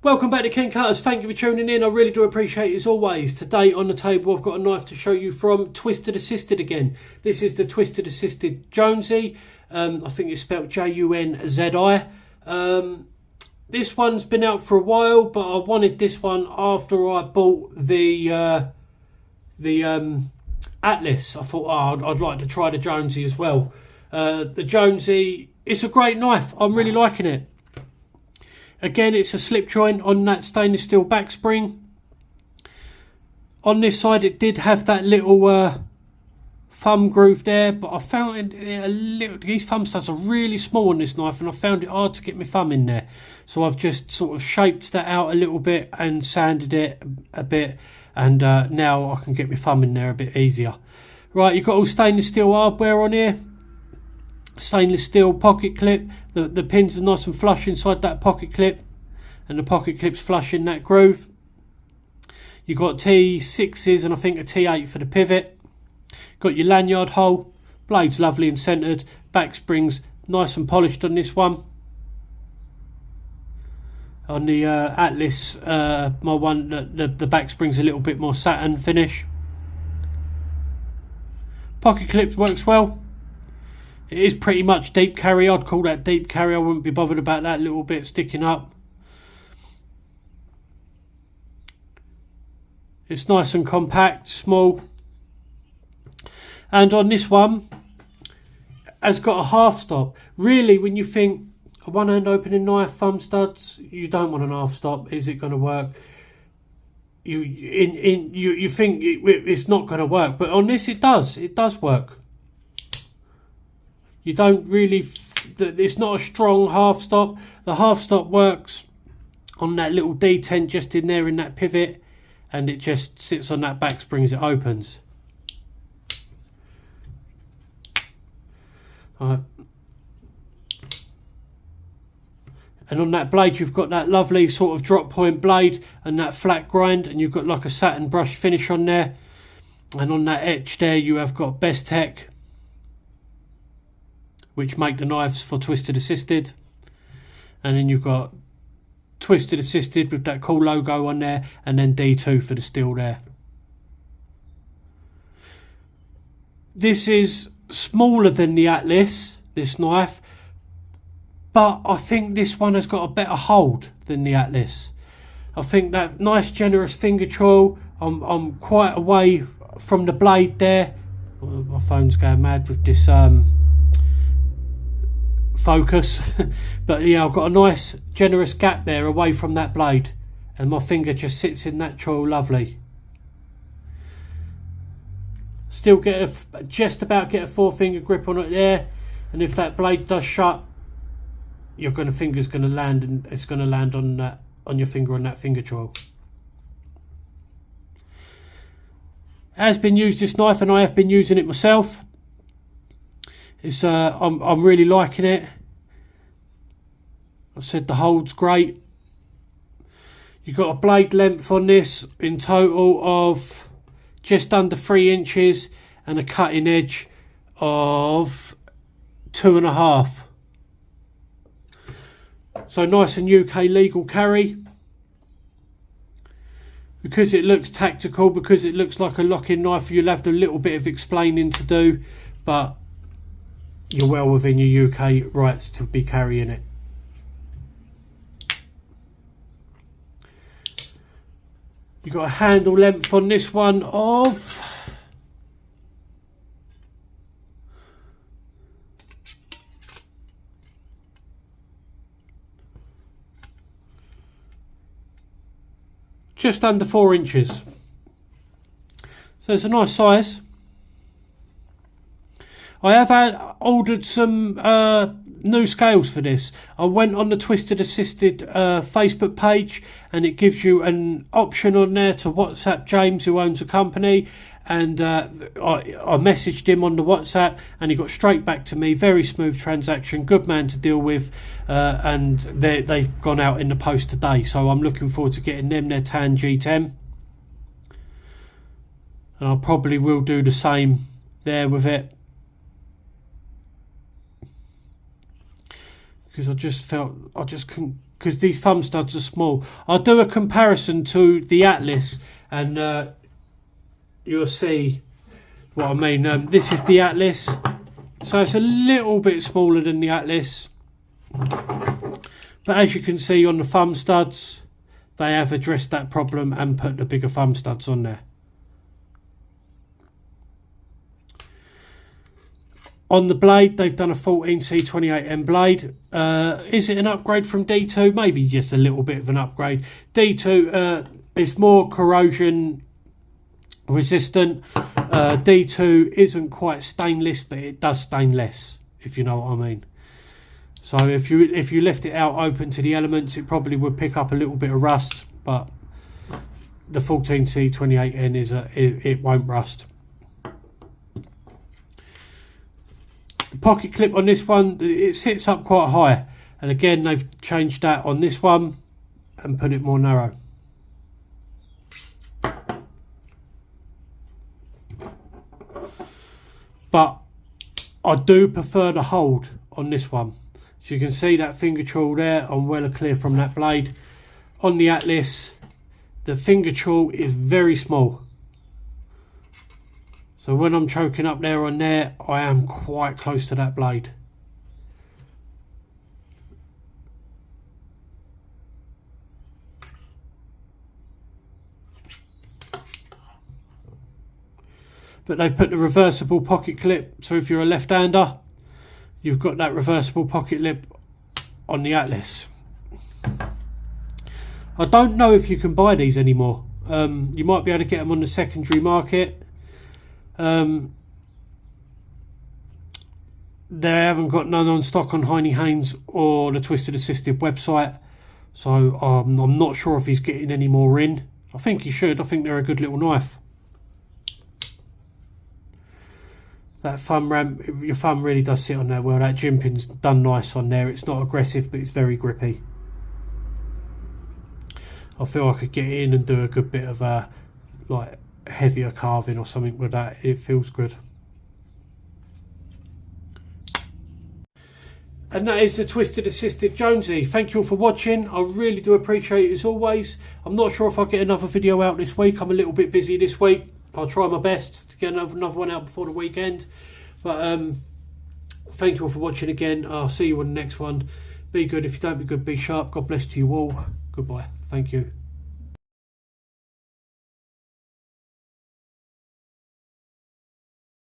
Welcome back to Ken Cutters. Thank you for tuning in. I really do appreciate it as always. Today on the table I've got a knife to show you from Twisted Assisted again. This is the Twisted Assisted Junzi. I think it's spelled Junzi. This one's been out for a while, but I wanted this one after I bought the Atlas. I thought, I'd like to try the Junzi as well. The Junzi, it's a great knife. I'm really liking it. Again, it's a slip joint on that stainless steel back spring. On this side, it did have that little thumb groove there, but I found it a little. These thumb studs are really small on this knife, and I found it hard to get my thumb in there. So I've just sort of shaped that out a little bit and sanded it a bit, and now I can get my thumb in there a bit easier. Right, you've got all stainless steel hardware on here. Stainless steel pocket clip. The pins are nice and flush inside that pocket clip, and the pocket clip's flush in that groove. You've got T6s and I think a T8 for the pivot. Got your lanyard hole. Blade's lovely and centered. Back springs nice and polished on this one. On the Atlas, my one, the back spring's a little bit more satin finish. Pocket clip works well. It is pretty much deep carry. I'd call that deep carry. I wouldn't be bothered about that little bit sticking up. It's nice and compact, small. And on this one, has got a half stop. Really, when you think a one hand opening knife, thumb studs, you don't want an half stop. Is it going to work? You think it's not going to work, but on this it does. It does work. You don't really, it's not a strong half stop. The half stop works on that little detent just in there in that pivot, and it just sits on that back spring as it opens. Right. And on that blade you've got that lovely sort of drop point blade and that flat grind, and you've got like a satin brush finish on there. And on that edge there you have got Bestech, which make the knives for Twisted Assisted. And then you've got Twisted Assisted with that cool logo on there, and then D2 for the steel there. This is smaller than the Atlas, this knife, but I think this one has got a better hold than the Atlas. I think that nice generous finger choil, I'm quite away from the blade there. Oh, my phone's going mad with this focus. But yeah, I've got a nice generous gap there away from that blade, and my finger just sits in that choil lovely. Still get just about get a 4-finger grip on it there, and if that blade does shut, your finger's going to land, and it's going to land on that, on your finger, on that finger choil. Has been used, this knife, and I have been using it myself. It's I'm really liking it. I said the hold's great. You've got a blade length on this in total of just under 3 inches and a cutting edge of 2.5. So nice and UK legal carry. Because it looks tactical, because it looks like a lock-in knife, you'll have a little bit of explaining to do, but you're well within your UK rights to be carrying it. You've got a handle length on this one of just under 4 inches. So it's a nice size. I have ordered some new scales for this. I went on the Twisted Assisted Facebook page, and it gives you an option on there to WhatsApp James, who owns a company, and I messaged him on the WhatsApp, and he got straight back to me. Very smooth transaction, good man to deal with, and they've gone out in the post today, so I'm looking forward to getting them their tan G10, and I probably will do the same there with it. Because I just felt I just couldn't because these thumb studs are small. I'll do a comparison to the Atlas, and you'll see what I mean. This is the Atlas, so it's a little bit smaller than the Atlas, but as you can see on the thumb studs, they have addressed that problem and put the bigger thumb studs on there. On the blade, they've done a 14C28M blade. Is it an upgrade from D2? Maybe just a little bit of an upgrade. D2 is more corrosion resistant. D2 isn't quite stainless, but it does stain less, if you know what I mean. So if you left it out open to the elements, it probably would pick up a little bit of rust, but the 14C28N it won't rust. The pocket clip on this one, it sits up quite high, and again they've changed that on this one and put it more narrow. But I do prefer the hold on this one. As you can see, that finger trawl there, I'm well clear from that blade. On the Atlas, the finger trawl is very small. So when I'm choking up there on there, I am quite close to that blade. But they've put the reversible pocket clip, so if you're a left-hander, you've got that reversible pocket clip on the Atlas. I don't know if you can buy these anymore. You might be able to get them on the secondary market. They haven't got none on stock on Heine Haynes or the Twisted Assisted website, so I'm not sure if he's getting any more in. I think he should. I think they're a good little knife. That thumb ramp, your thumb really does sit on there well. That jimping's done nice on there. It's not aggressive, but it's very grippy. I feel I could get in and do a good bit of like heavier carving or something with that. It feels good. And that is the Twisted Assisted Junzi. Thank you all for watching. I really do appreciate it as always. I'm not sure if I'll get another video out this week. I'm a little bit busy this week. I'll try my best to get another one out before the weekend. But thank you all for watching again. I'll see you on the next one. Be good. If you don't be good, be sharp. God bless to you all. Goodbye. Thank you.